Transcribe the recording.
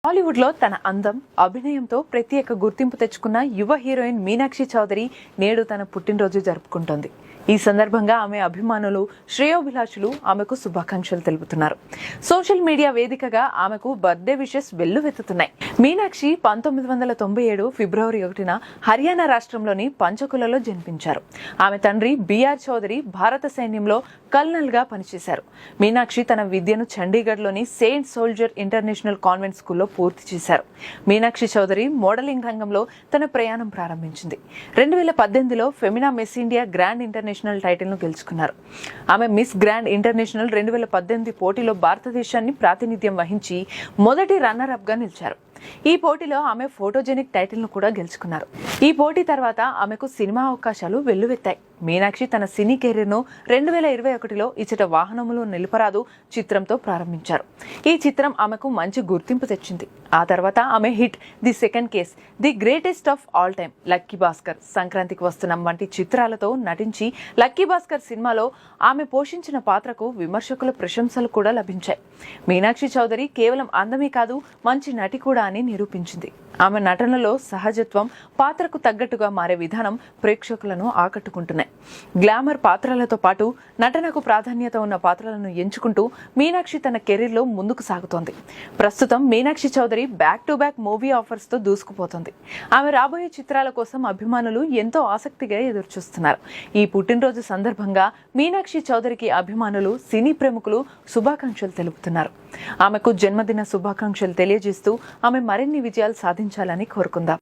బాలీవుడ్ లో తన అందం, అభినయంతో ప్రత్యేక గుర్తింపు తెచ్చుకున్న యువ హీరోయిన్ మీనాక్షి చౌదరి నేడు తన పుట్టినరోజు జరుపుకుంటోంది. ఈ సందర్భంగా ఆమె అభిమానులు, శ్రేయోభిలాషులు ఆమెకు శుభాకాంక్షలు తెలుపుతున్నారు. సోషల్ మీడియా వేదికగా ఆమెకు బర్త్డే విషెస్ వెల్లువెత్తుతున్నాయి. మీనాక్షి 1997 ఫిబ్రవరి 1న హర్యానా రాష్ట్రంలోని పంచకులలో జన్మించారు. ఆమె తండ్రి బిఆర్ చౌదరి భారత సైన్యంలో కల్నల్ గా పనిచేశారు. మీనాక్షి తన విద్యను చండీగఢ్లోని సెయింట్ సోల్జర్ ఇంటర్నేషనల్ కాన్వెంట్ స్కూల్లో పూర్తి చేశారు. మీనాక్షి చౌదరి మోడలింగ్ రంగంలో తన ప్రయాణం ప్రారంభించింది. 2018లో Femina Miss India grand international title ను గెలుచుకున్నారు. ఆమె మిస్ గ్రాండ్ ఇంటర్నేషనల్ 2018 పోటీలో భారతదేశాన్ని ప్రాతినిధ్యం వహించి మొదటి రన్నర్ అప్ గా నిలిచారు. ఈ పోటీలో ఆమె ఫోటోజెనిక్ టైటిల్ ను కూడా గెలుచుకున్నారు. ఈ పోటీ తర్వాత ఆమెకు సినిమా అవకాశాలు వెల్లువెత్తాయి. మీనాక్షి తన సినీ కెరీర్ ను 2021లో ఇచ్చట వాహనములు నిలపరాదు చిత్రంతో ప్రారంభించారు. ఈ చిత్రం ఆమెకు మంచి గుర్తింపు తెచ్చింది. ఆ తర్వాత ఆమె hit the second case, the greatest of all time, lucky Bhaskar, సంక్రాంతికి వస్తున్నాం వంటి చిత్రాలతో నటించి లక్కీ భాస్కర్ సినిమాలో ఆమె పోషించిన పాత్రకు విమర్శకుల ప్రశంసలు కూడా లభించాయి. మీనాక్షి చౌదరి కేవలం అందమే కాదు, మంచి నటి కూడా అని నిరూపించింది. ఆమె నటనలో సహజత్వం, పాత్రకు తగ్గట్టుగా మారే విధానం ప్రేక్షకులను ఆకట్టుకుంటున్నాయి. గ్లామర్ పాత్రలతో పాటు నటనకు ప్రాధాన్యత ఉన్న పాత్రలను ఎంచుకుంటూ మీనాక్షి తన కెరీర్లో ముందుకు సాగుతోంది. ప్రస్తుతం Meenakshi Chaudhary back to back movie offers తో దూసుకుపోతోంది. ఆమె రాబోయే చిత్రాల కోసం అభిమానులు ఎంతో ఆసక్తిగా ఎదురుచూస్తున్నారు. ఈ పుట్టినరోజు సందర్భంగా మీనాక్షి చౌదరికి అభిమానులు, సినీ ప్రముఖులు శుభాకాంక్షలు తెలుపుతున్నారు. ఆమెకు జన్మదిన శుభాకాంక్షలు తెలియజేస్తూ ఆమె మరిన్ని విజయాలు సాధించాలని కోరుకుందాం.